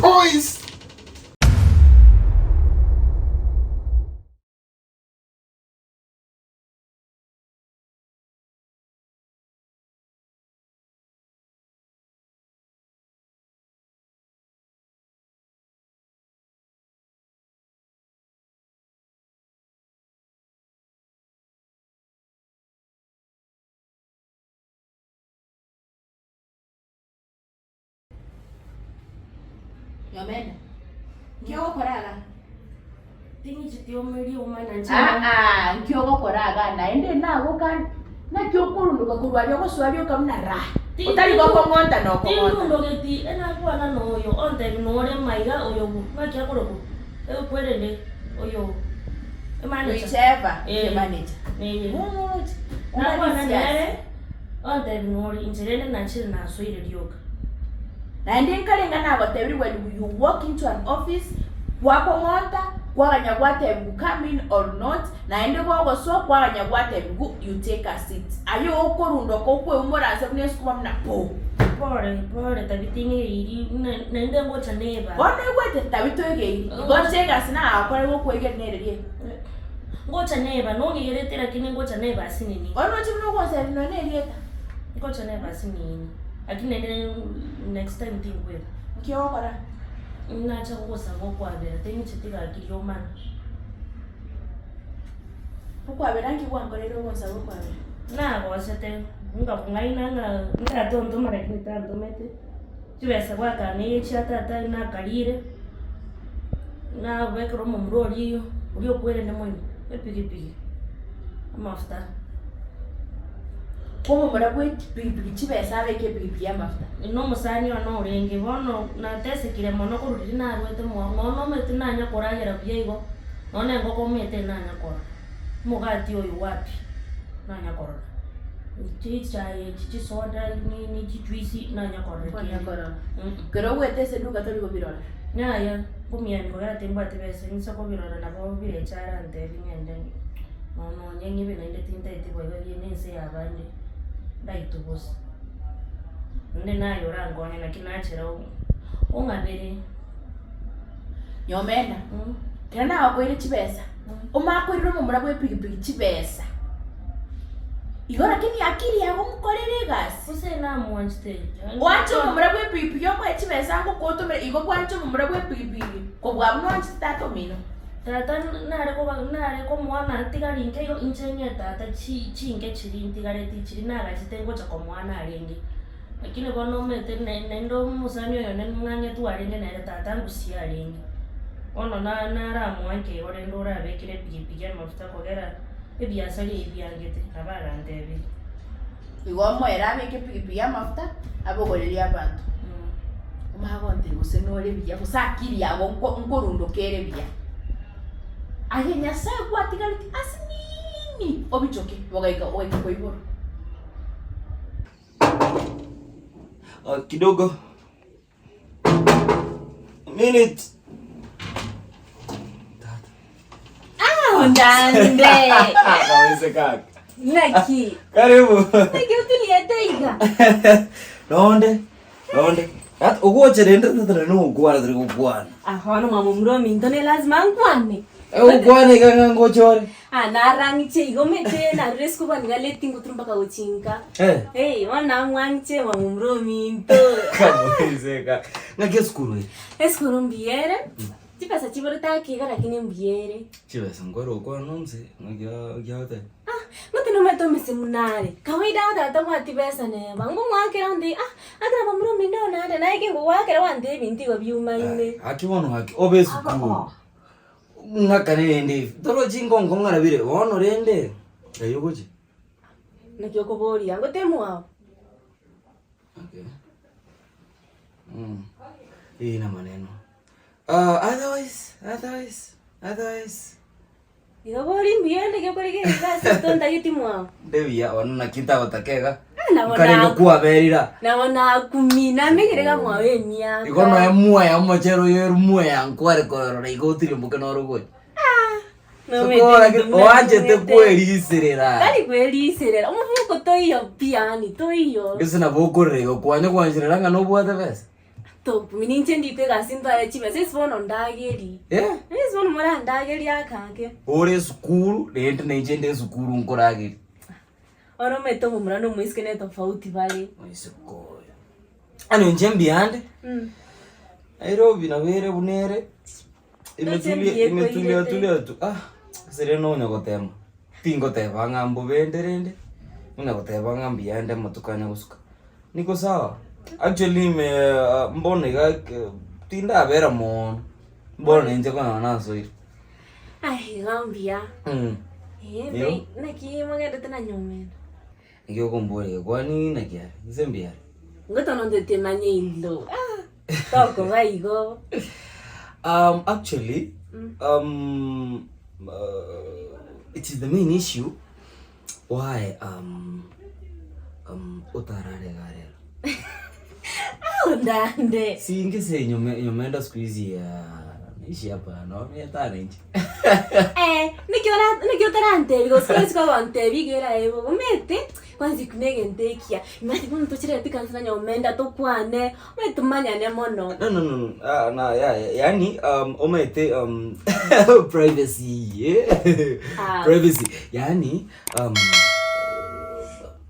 Poise. Yomena. Kyo koraga. Tingi chitio mwili umana Kyo koraga naende nago kan. Na kyo kurunduka kurwali okoswali okamna ra. Otali goko ngonta no ko. Tingi ngeti ena kwana no yo onte no re maiga oyo makya koroko. E puede oyo. E manager. Whichever. E manager. Ne. Na kwana nere. Onte no re inserene na chiri na so ile dioka. Na ndi nkalenga nabo tebiri when you walk into an office kwako ngonta kwaganya gwate mgu come in or not na ende kwako so kwaganya gwate mgu you take a seat ayo okorundo ko kwe umora se kunesu kwa mna po pore tabitinge iri nende ngocha neba ona gwete tabito ege ngocha gasina akore go kwege nererie ngocha neba no ngigeretera kini ngocha neba asinini ono chimno kwa se no nerie ngocha neba asinini akine next time tingwe kiokora nacha kukosa ngokwabera tengi chitika akilio mana ukwabera ngikwankorero kosa ukwabera na kwasete ngakungaina nga tonto marekini tanto mete chibesa kwaka ne chatata na kalire na vekro mumroli ulio kwere ne moyo epigipigi amafuta como murabwe pigipigi chibesa abeke pigipigi amafuta no musani ono urenge bono na tesekire mono kururi na rwete mo no mete nanya koragera byego none ngoko mete nanya kora mugati oyo wapi nanya kora chichi soda ni chijuisi nanya kora kero wete se duka tori gobirora ya kumia ngo ya temba tebese nisa ko birora na bo bire chara nte binyende no nyengi bina inde tinta ite boyo yene se abande ndaitubus nde nayo rango na kinachira ungabere Yomena kana wakwire chibesa umakwiriro mu murabwe pigipigi chibesa igora kini akili yago mukorere gasi usena monste wacho mu murabwe pigipigi yo kwa chibesa ngo kotomere igo kwancho mu murabwe pigipigi ko bwabno chitato mino tata nare ko mwana tigari nke yo inchenya tata chinge chiri tigare tichiri naga chitengo cha ko mwana arenge lakini kono mete nendo musanyo yo nenganya tu arenge na tata ngusia arenge ono na ra mwanke ore ndora bekire pigipigi mafuta kogera ebiasari ebyangete abara ndebe igo mwera beke pigipigi amafuta abogoreri abantu umagonte gusenore bijya kusakiri yago nkorundo kere bijya agenya sa kwatigari asinini obichoke wagaika kwa hivyo Kidogo minute Ndande. Kaweze kaka. Naki. Karibu. Naki utunieteiga. Donde. At ugoche rende tatra no ugwana tri ugwana. Ahono mama mromi ndone lazima ngwane. Ugwana kanga ngochore. Narangiche igomete na resku bangale tingu trumba ka uchinka. Wana ngwanche mama mromi ndo. Kaweze kaka. Ngake skuru. Eskuru mbiere. Tipasa chiborota kiga lakini mbiere. Chibesa ngoro kwa nomse ngya Ngote no meto mesimunare. Kawaida wata wati pesa ne. Bangu mwake raundi akira mamro mindo na na yake ngo wake rawande binti wa byuma ine. Akiwono haki obesu ku. Ngakane ndi. Toro jingo ngongara bire wono rende. Ayogoje. Nakyoko bori yango temu hao. Okay. Ina maneno. Otherwise. Iga bori mbiende ke bori ke kasi tonda yiti mwa. Devia wana kita otakega. Na Kare kuwa berira. Na wana kumina megirega mwa wenia. Ikono emua ya mochero yeru mua ya nkware ko igotire mbuke no rugo. No me digas. Oanje te kweliserera. Kali kweliserera. Umufuko toiyo piani toiyo. Ese na bokorego kwanya kwanjiranga no bwata bese. top mininche ndite gasinda chibe sesibona ndageri sesibona mara ndageri akake ore skulu rent nechende skulu nkorageri oro meto mumrano mwiskene tofauti bale isikoya ano njembiande Nairobi na were bunere imetulia tu sereno nyagotema tingo teba ngambo benderende unagoteba ngambiande matukanya gusuka niko sawa actually mbone ga tinda bera mon mbone nje kwa naso iri ai gambia naki magenda tena nyomena ngiyo kombole kwani nakia zembia ngotono ndete manye ilo toko baigo actually it is the main issue why utarare garela ndande singe se nyomenda squeeze ya ishi hapa no mietana nje nikiona tarante bigo squeeze kwa ante bigera ebo umete kwanza kunege ndekia imati bono tochire tikanza nyomenda tokwane umetumanya ne mono no yani umete privacy privacy yani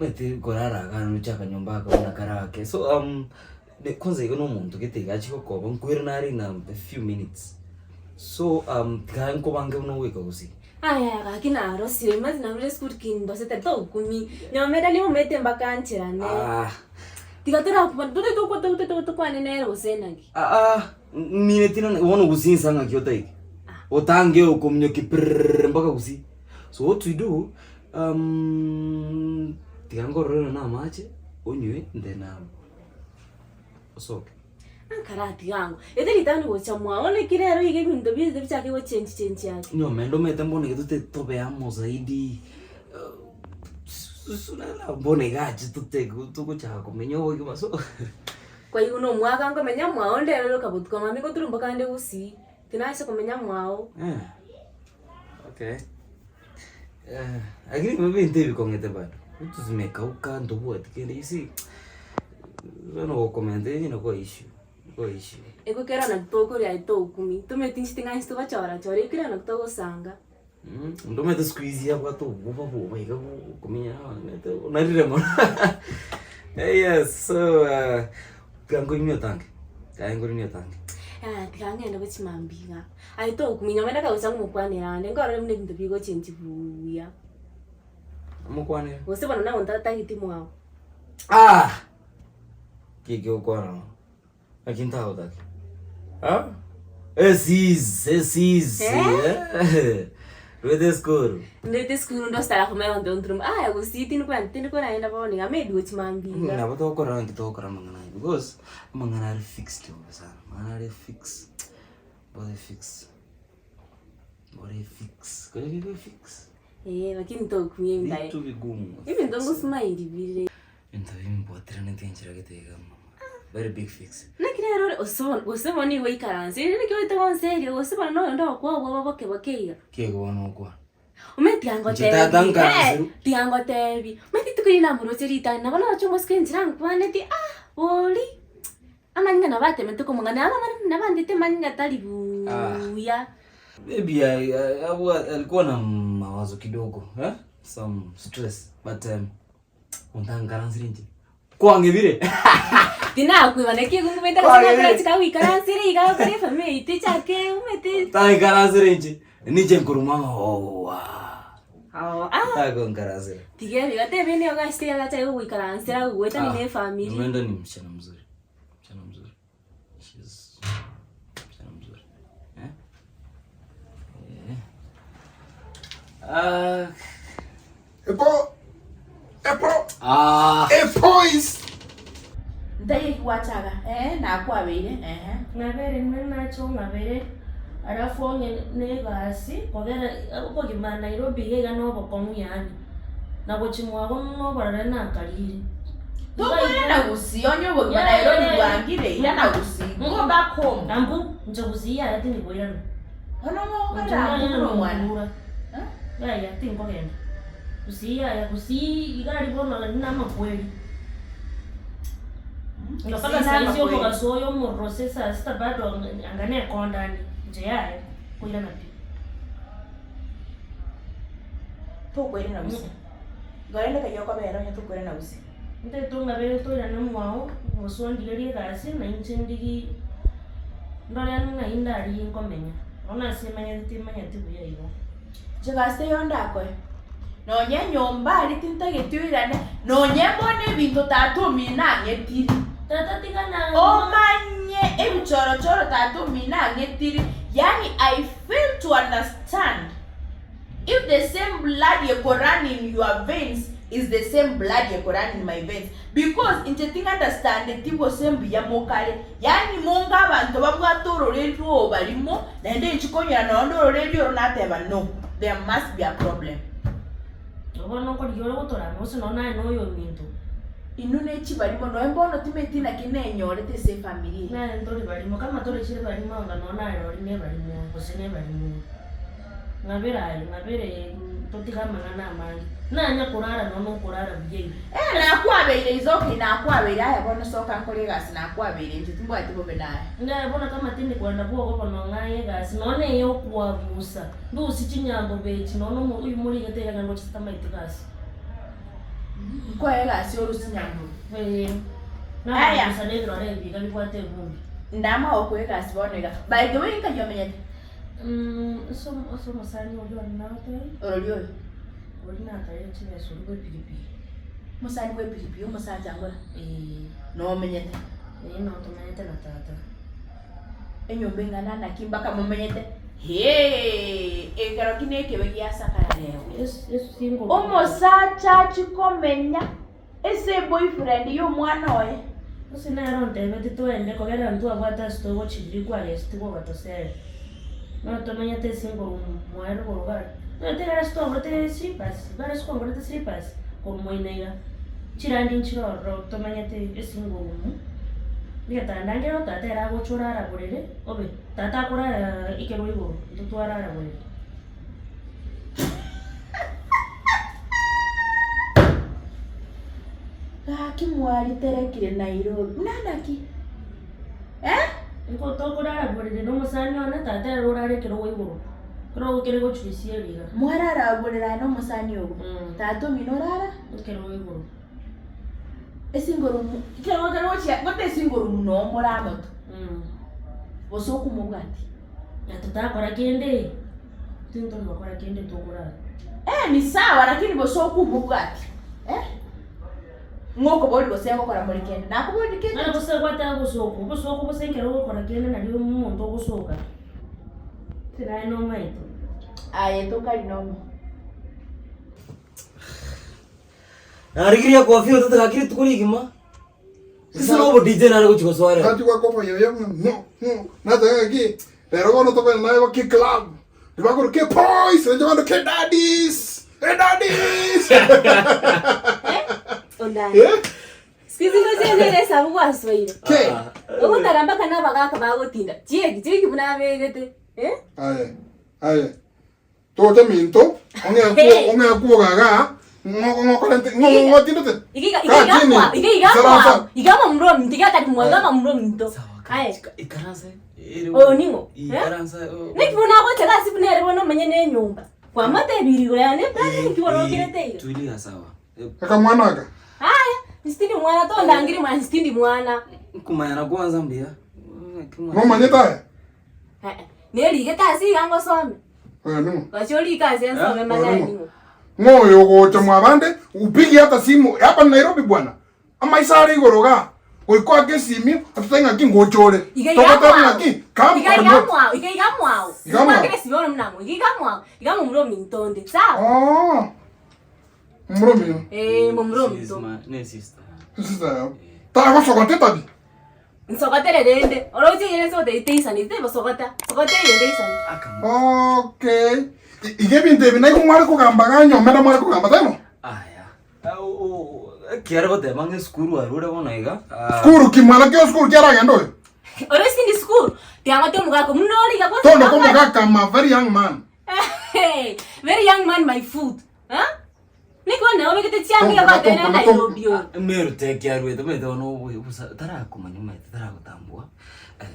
mete korara kana chaka nyomba ka karake so kwanza iko no muntu gitega chiko ko bonkwira nari na a few minutes so kan ko bange no weka usi aya kakina rosire mazi na mle school kindo sete to kumi nyomeda ni umete mbakanchira ne tigatora kubandude to kwa nene rosenagi mine tina wono gusinsa nga kyota iki otange okomnyo kipr mpaka gusi so what we do tigangorona na mache onywe ndena osoke karati yangu edeli tani gocha mwaone kirero ige bindo bize bichake go change yake nyomendo mete mbone getute tobeamo zaidi sunala mbone gachi tukuchaka kumenyo iki maso kwa hiyo no mwaka ngo menya mwao ndero kabutuka mami ko turumba kande usi tinasha kumenya mwao okay agiri mbe ntebi kongete bado utuzimeka ukando bwati kende isi no komende ni no ko issue ego kera na toko ria to kumi tumetinchi tinga sto bachora chore kera na to sanga ndo mete squeeze ya kwa to buba iga kumenya na rire mo yes so kango imyo tange tikangenda kuchimambiga ai to kumi nyamenda ka usangu mukwanira ne ngoro mne bintu bigo chinchi buya mukwanira wose bana na ontata hitimu wao kike ukwana akinta odaki esis Rete skuru ndo stara kuma onde ontrum gusiti ni kwa naenda boni ngamedi uchimambiga na bato okora ngitokora mangana because mangana are fixed sana mangana are fix body fix kwa hiyo fix lakini to kumienda vitu vigumu hivi ndo ngusmaili vile ndavimbotra nentenjira kitega very big fix nakirero osoma ni we karansi ni kyoite konserio osoma no ndo kwa bakeiga kego wanokwa umetiango tebi meti tukulina murocherita na bana chombo skenjira kwaneti oli amanya na bate metuko mungana ama na bandite manya talibu ya maybe alikuwa na mawazo kidogo some stress but untangaransi nje kwange vile tina kuivaneki ngumenda kana chika wikaransi iga kare family itichake umete tangaransi nje nije nkurumanga tago ngaransi tigeri gate bene ogasti aga cha wikaransi ra uweta ni family mwenda ni msichana mzuri she's msichana mzuri Epois ndai kuachaga na kwa vile ngabere ninacho ngabere alafu onye negasi kogera uko gima Nairobi yega no bokomu yani na gochimwa go no barare na kalire to na gusionyo bo Nairobi wangire ira na gusi go back home nambu nje gusia ati ni boyana hono mo ngara mwana ya tingo genda gusia ya gusi igari bono na makweli Ngapaka saizi yomo kasoyo mo processor sita bado angane kondani. Je yae kuila na pi. To kweli na usi. Garenda kayo kwa bero nya to kweli na usi. Nte to ngabe to ina namwao muso ndigeri kasi na inchindigi. Ndole na inda ali nkomenya. Ona simanya titimanya tibuya iro. Chegaste yondako. Nonye nyomba ali tintagetwirane. Nonye mbone bintu tatu mina ngetiri. Tata tingana. Omanye ebichoro tatu mina ngetiri. Yani I fail to understand if the same blood you run in your veins is the same blood you run in my veins, because incheting understand the tipo same ya mokale yani monga abantu babwatoro lejo barimo nende nchikonya na ndo lejo nateba. No, there must be a problem. Obono ko yoro gotora no se no na no yo minto Inune chibarimo no embono timetina kinenyo te se family na ndori barimo kama tore chire barimo nga no na ro ne barimo ko se ne barimo ngabere totika mangana mali na nya kurara no kurara bije na kwabeire izoki na kwabeire aya bono soka nkole gasi na kwabeire ntitumbo atibo benaye nga bona kama tindi kwenda bwo ko no ngaye gasi none yo kuwabusa ndu sichinyambo bechi nono uyu muri gatera ngando chitama itigasi kwa gasi orusinyambo na aya sanedro rebi kali kwate vumbi ndama okwegasi bonega by the way nkajomenya so masani ojo nato orolio orina tayo chine suru pipi musani we pipi umusanja ngora no menyete no to menyete na tata enyombe ngana na kimbaka mumenyete ekaro kineke begia sakara leo yes single umusacha chikomenya ese boyfriend yo mwana oye usina ronde beti tuende kogera ntu abata stogo chiri kwa resti ko batose no to menyete single muero lugar no te garas to te slipas garas ko te slipas ko moinega chirandi chiro to menyete single Nika tandangero tata era gochorara borere obe tata kora ikero ibo tutwarara borere kimwari terekire Nairobi nanaki nko to kurara borere no musani ona tata era orare kero ibo kero kero gochurisia riga mwarara borera no musani ogo tato minorara kero ibo esingoro kero chia gote singoro no moramo bosoku mugati tata kora kende tinto no kora kende to kurara ni sawa lakini bosoku mugati ngoko bodi bosengo kora muri kende nako bodi kende na bosegwa ta bosoku bosenkero kora kende na dio muntu bosoka tira no maito aye to kali no Arigiria kwa fio tata kiri tukuri kima. Sisa no DJ na ko chiko sware. Kati kwa kopo yo no. Na ta aquí. Pero bueno to ben na ki club. Di ba ko ke boys, le jamando ke daddies. Daddies. Onda. Skizi no zene sabu kwa swire. Ke. Ogo taramba kana baga ka bago tinda. Jigi buna begete. Aye. To te minto. Onge ku gaga. Ngo tindote. Igama mro mtiga tati mwagama mro mto. Aye. Ikaransa. Ningo. Ikaransa. Nikibona ko tega sibunere bono menye ne nyumba. Kwa mate birigo ya ne brother nikiworo kirete. Tulia sawa. Kaka mwana ka. Stindi mwana to ndangiri mwana stindi mwana. Kumanya kwanza mbia. No manyeta. Neri geta si yango some. No. Kacholi kazi ensome manani. Ngoyo gocha mwabande upigi hata simu hapa Nairobi bwana. Ama isari igoroga. Oiko ake simi atutenga kingochore. Tokata ngaki. Igamwa. Ngake sibona mnamo. Igamwa mro mintonde. Sawa? Mro mino. Mro minto. Ne sister. Sister. Ta ko sokote tabi. Nsokotele dende. Oroje yele so de iteisani. Te bosokota. Sokote yende isani. Okay. Igebi ndebi na kumwari kugamba ganyo mera mwari kugamba temo. Aya. Kiara gote mangi skuru arure bona iga. Skuru kimala ke skuru kiara gendo. Ore sindi skuru. Tianga to mugako munori ga to no ko mugaka ma very young man. Very young man my food. Niko na obekete chiange yabatene na Nairobi. Meru take ya rwe me dono ubusa tarakumanya me tarakutambua.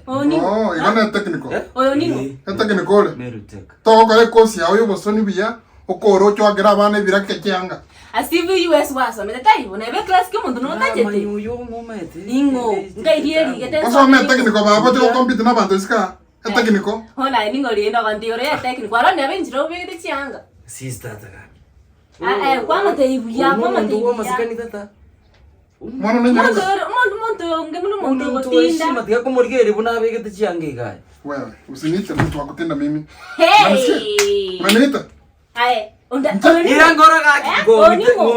Oni. Oh, igana technical. Oyo nini? Technical. Meru take. To kale kosi yawe yobosoni biya okoro chwagira abana birake cyanga. Asivi US waso meta taibo na be class Kemunto no tajete. Manyu momete. Ningo, ngai gete. Oso me technical baba cho compete na bantu ska. Technical. Hola, ningo riendo contigo re technical. Aro ne benjiro obekete chianga. Sister taka. Kwama te ibuya, kwama te ibuya. Masikani tata. Mwana nenya. Monto, ngemuno gotinda. Matika komorigere buna begete chiange gai. Wewe, usinite mtu akutenda mimi. Hey! Manita. Ai, onda Irangora ga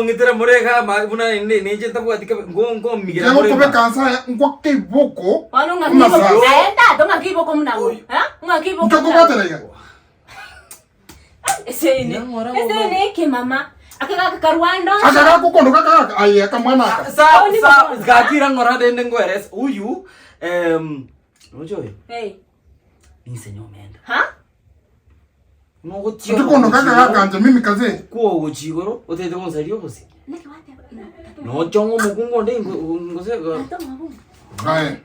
ngitira murega buna nije tabu atika ngo migira murega. Ngo kansa ngo kiboko. Wano ngakibo. Aenda donga kiboko mnango. Ha? Ngakibo. Ngoko batera. Ese ke mama. Akaka karwando. Akaka kukondo kaka ai akamwana aka. Sa gakira ngora dende ngweres uyu Ojoy. Hey. Ni senyo menda. Ha? No gotio. Kukondo kaka kanje mimi kaze. Ko gojigoro otete konsario kosi. Neke wate. No chongo mukungo nde ngose ga. Ai.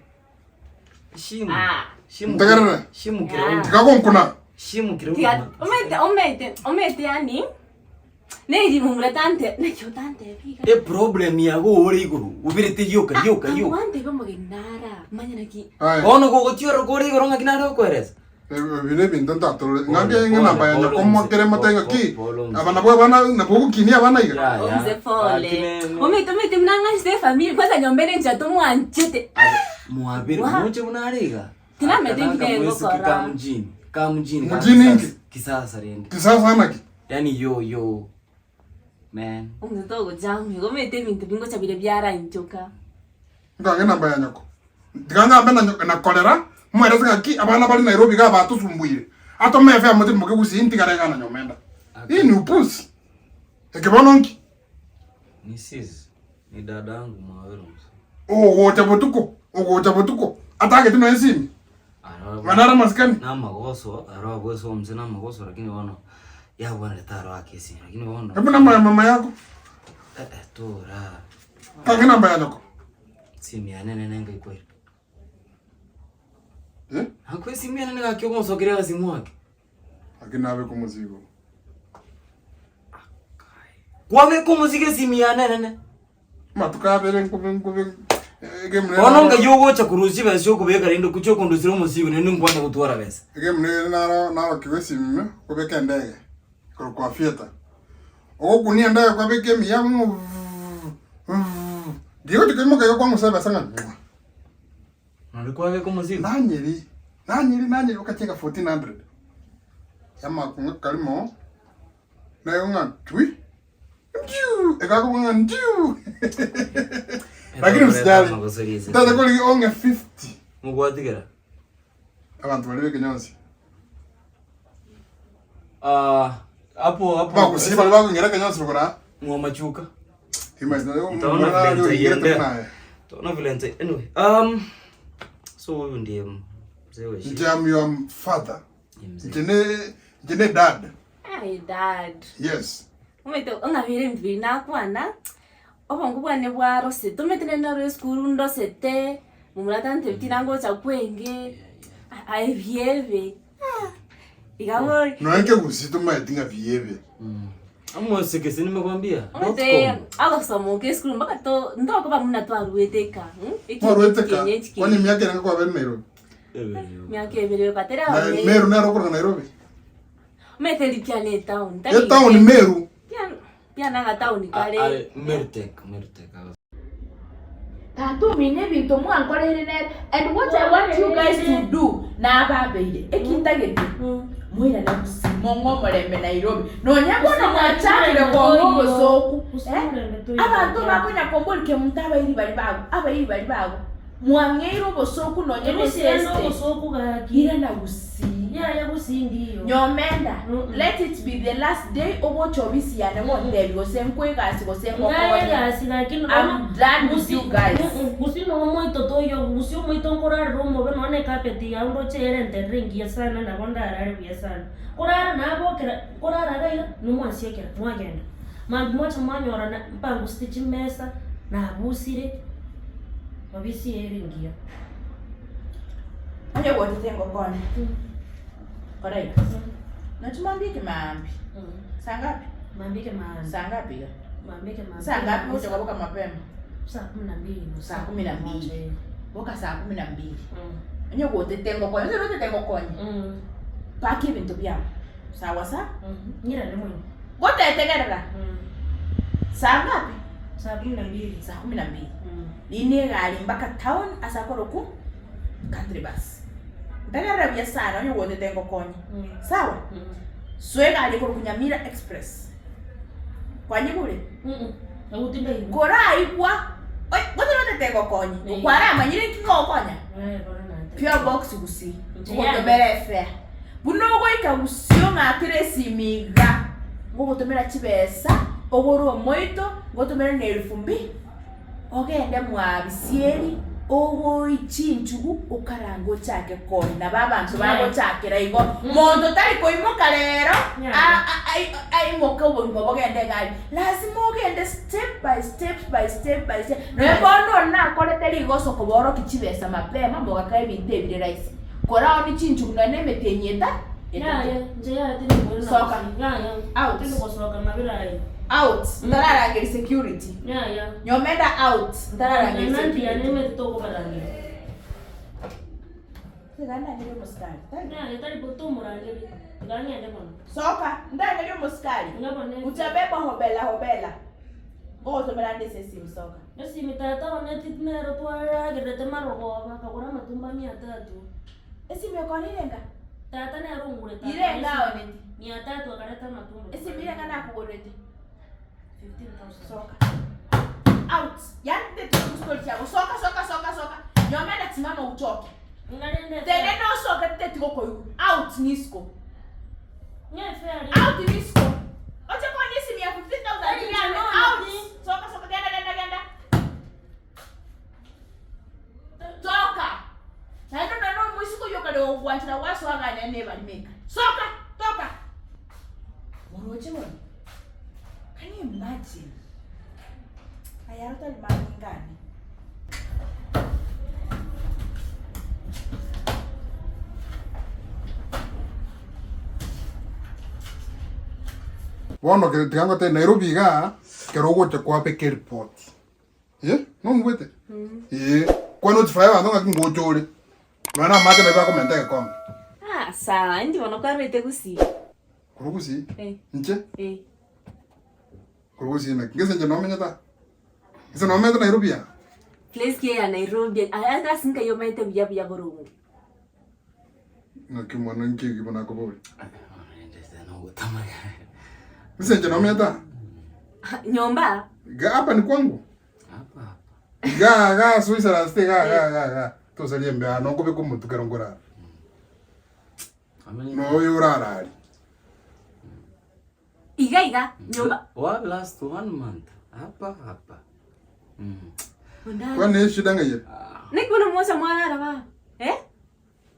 Shimu. Shimu. Tagarara. Shimu kira. Gagonkuna. Shimu kira. Omete yani. Neji mumratante, nechotante pika. E problem ya go ore iguru. Ubirete yoka. Wante vamo genara. Mañana aquí. Ono go gotio go ore iguru ngakinara ko eres. Vine bintanta tolo. Ngabia ngena bayanya komo kere matenga ki. Abana bwa bana na boku kini abana iga. Omze fole. Omete mnanga ste family kwanza nyombele njato mwanchete. Muhabiri mmoja unariga. Tina medenge ngo kora. Kamjini. Mjini Kisasa rende. Kisasa naki. Yani yo. Man. Omze togo jamu. Omete mintu bingo chabile biara inchoka. Ngana bayanya ko. Diganga abana na kolera. Mwere sanga ki abana bali Nairobi ga batu sumbuire. Ato mefe amote mboke kusi intigare kana nyomenda. Hii ni upusi. Ekebononki. Ni sis. Ni dadangu mwawero. Ogo chabotuko. Atake tino ensimi. Manara maskani. Na magoso, goso mzina magoso lakini wano ya bwana letaro wake si. Lakini wano. Hebu namba ya mama yako. Tora. Kage namba yako. Simu ya nene nenga ikweli. Hakwe simu ya nene ngakyo konsokerera simu wake. Akina abe ko muzigo. Kwawe ko muzike simu ya nene. Matuka bere nkube. Ono nga yogo cha kuruzi basho kubeka rindo kucho kondusira musigo nene ngwanda kutwara besa. Gemne naro kiwesi mime kubeka ndege. Kwa fieta. Ogo kunia ndege kwa beke miyangu. Dio tikemo kayo kwa musaba sanga. Nalikuwa weko musigo. Nanyeri ukachenga 1400. Yama kunga kalimo. Na yonga twi. Ekago kunga ndio. Lakini msijali. Tata kuli onge 50. Mugwatigera. Abantu bali bekenyansi. Hapo. Ba kusiba bali ngera kenyansi bokora. Ngoma chuka. Imagine Tona vile anyway. So huyu ndiye mzee wewe. Jam your father. Jene dad. Ai dad. Yes. Omete ongavire mvina kwana. Obongo bwane bwaro se tometene na school ndo sete. Mumulatante bitinango cha kwenge. Ai vieve. Igamo. No yake kusito matinga vieve. Amo sekesi nimekwambia. Omete agosomo ke school mpaka to ndo kwa mna to arueteka. Arueteka. Kwani miaka nanga kwa Nairobi. Miaka ebere patera. Meru na roko Nairobi. Omete lipiane town. Ya town Meru. Pia nanga town kale. Mertek. Tato mine bintu mwankorere ne and what I want you guys to do na ababeire ekintagete mwira na kusimongo moreme Nairobi no nyabona mwachakire kwa ngo soku abantu bakunya kombolike mutaba iri bali bago mwangeiro bosoku no nyene sese bosoku ga gira na gusi ya gusindiyo nyomenda let it be the last day obo chobisi ya ne monde go senkwe gasi go senko lakini I'm done with you guys usino moito toyo usio moito nkora romo beno ne kapeti ya ndo chere enterringi sana na bonda arare bia sana korara na bokera korara gaira no mwasiekera mwagenda Mambo moja mwanyora na mpango stitch mesa na abusire. Mabisi eringia. Anje wote tengo koni. Correct. Na tumambike maambi. Saa ngapi? Mambike maambi. Saa ngapi? Mambike maambi. Saa ngapi utakuwa mapema? Saa 12. Saa 12. Boka saa 12. Anje wote tengo koni. Ndio wote tengo koni. Paki bintu bya. Sawa sa? Ngira ni mwenye. Wote tegerera. Saa ngapi? Saa 12. Saa 12. Lini gari mpaka town asakoro ku country bus. Ndagara bya sana onye wote tengo koni. Sawa? Swega alikoro kunyamira express. Kwa nyigure? Utinda hiyo. Kora ikwa. Oi, wote tengo koni. Kwara amanyire kingo konya. Pure box gusi. Ngoto berefe. Buno goika gusio ngakire simiga. Ngoto mera chibesa. Ogoro moito, ngoto mera ne 1000. Ogende mwabisieri. Ogo ichinchugu ukarango chake koni na babantu babo chake raigo mondo tari koimoka rero ai moka ubongo bogende gali lazima ogende step by step by step by step no bono na kore teri goso koboro kichibesa mapema mboga kai binte bire rice kora oni chinchugu na nemetenyeta ya nje ya tini mbona soka out tini kosoka na bila out ndara ngeri security ya nyomenda out ndara ngeri security ya nime toko barangi Gana ndio muskari. Ya tari boto murangi ganya ndio mwana Soka ndara ndio muskari. Utabeba hobela. Ngozo melande sesi msoka. Esi mitata wana titnero twara gerete marogo bakagura matumba 300. Esi mekoni lenga. Tata ne rungure tata. Irenga oneti. 300 akaleta matumba. Esi mirenga na kugorete. 15,000. Soka. Out. Yani ndio kustori yako. Soka. Nyomenda timama uchoke. Ngalende. Tene no soka tete koko out nisko. Nye fair. Out nisko. Ocha kwa nyesi 15,000 out. Soka genda. Toka. Na no mwisiko yoka leo kuanza waso aga nene bali meka. Soka, toka. Moroche mwana. Can you imagine? Ayarota limangani. Wono ke tigango te Nairobi ga ke rogo te kwa pe ke report. No ngwete. Kwa notify wa ndonga kingochore. Mana mate na ba komenta ke kom. Sawa, ndi wono kwa rete gusi. Kurugusi? Nche? Kurugusi na ngese nje no menyata. Ngese no menyata Nairobi ya. Place ke ya Nairobi. Anga sinka yo mente bya borongo. Ngakimwana nje kibona ko bole. Ndese no gutamaga. Ngese nje no menyata. Nyomba? Ga hapa ni kwangu. Hapa. Ga Switzerland stay ga. To salie mbya no ko be ko mutu kerongora. No yorarari. Iga nyomba. What last 1 month? Hapa. Kwa ne shida ngaye? Nikuna mmoja mwana raba.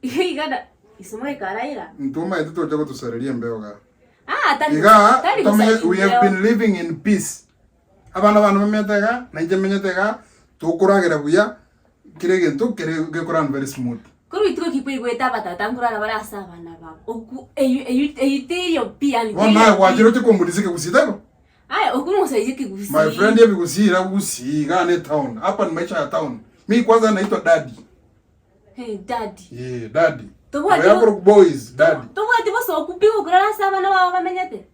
Iga da isomwe karaira. Ntuma etu to jago to salie mbyo ga. Tani. We have been living in peace. Abana memetega, na nje menyetega, tukuragira buya, kirege ntu kirege kuran very smooth. Kuru ituko kipigweta batatangura na barasa bana babo. Oku eyiteyo pia ni. Wana wajiro te kombulizike kusitako. Okuru musaizi kusi. My friend yebi kusira kusi gane town. Hapa ni maisha ya town. Mimi kwanza naitwa daddy. Hey daddy. Daddy. Wayapro boys, daddy. Towa tibo so kupigo kurara saba na baba bamenyete.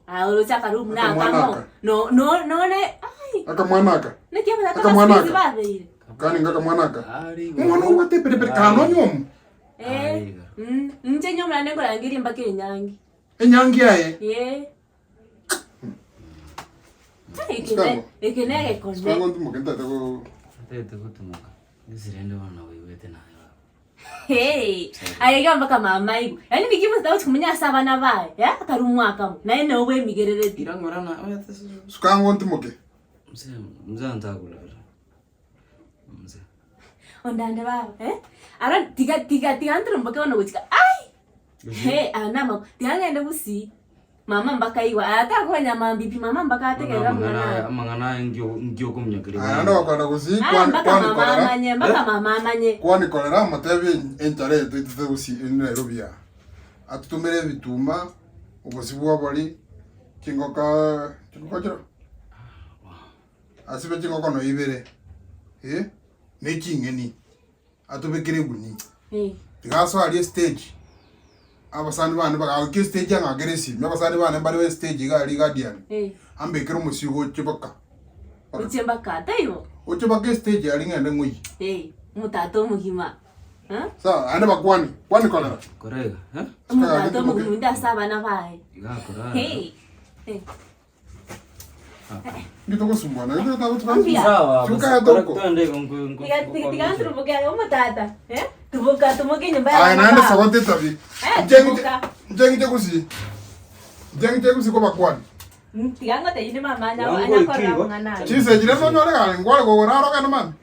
Urucha karumu na kamo. No ne. Aka mwanaka. Nekiaba aka mwanaka. Kani ngaka mwanaka. Mwana wote pere kano nyom. Nje nyom na nengo langiri mbake nyangi. Nyangi yae. Ekene konne. Spango ntumo kenta tako. Tete kutumuka. Nisirende wana wiwete na. Ayega mpaka mama ibu. Yaani bikimu tawuti kumenya saba na bae. Karumwaka mu. Na ene obwe migerereti. Irangora na Spango ntumoke. Mzee antakula. Mzee. Ondande baba, Ara tiga antro mbaka wana kuchika. Ai! Anama, tiga ngende busi. mama mpaka iwa ata kwa nyama mbipi mama mpaka ategerera mwana amangana ngyo kumnyakire ando kwenda gusi mpaka mama manye kwani kolera matebi entare tete gusi in Nairobi ya atutumire bituma ubusibwa bari kingoka jero asibe kingoka no ibere ne kingeni atubekire guni tigaso ali stage abasani bane baka stage anga aggressive abasani bane bari stage ga ali guardian ambekero musigo chibaka uchembaka tayo uchibaka stage ali ngende ngui mutato muhima sa ane bakwani kolera korega mutato muhimunda saba na bae korega ndito kusumbwana ndito sawa chuka doko twende kongo tigantu rubuga umutata tuvuka tumuke nyumba ya nani sawote tabi njenge kusi ko bakwani tigango te yine mama na anakora ngana chise jire no nyore ga ngwale go raro kana man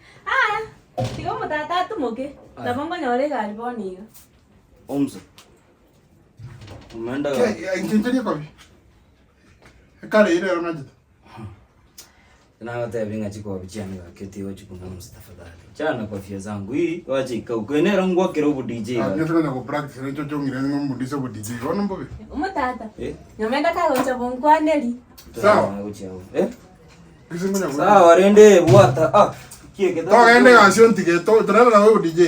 tigo mutata tumuke tabongo nyore ga alboniga omzo umenda nkinjeni ko kale ile ronajita na tavinga chiko bichani wakati wachukuna mstafadhali chana kwa fia zangu hii wachika ukwenera ngwakira ubu DJ nifika na ku practice necho chongire ngo mudise ubu DJ wono mbobe umutata nyamenda ka gocha bonkwaneli sawa uchao kisingonya sawa rende bwata kieke to ende gasio ntike to trela na ubu DJ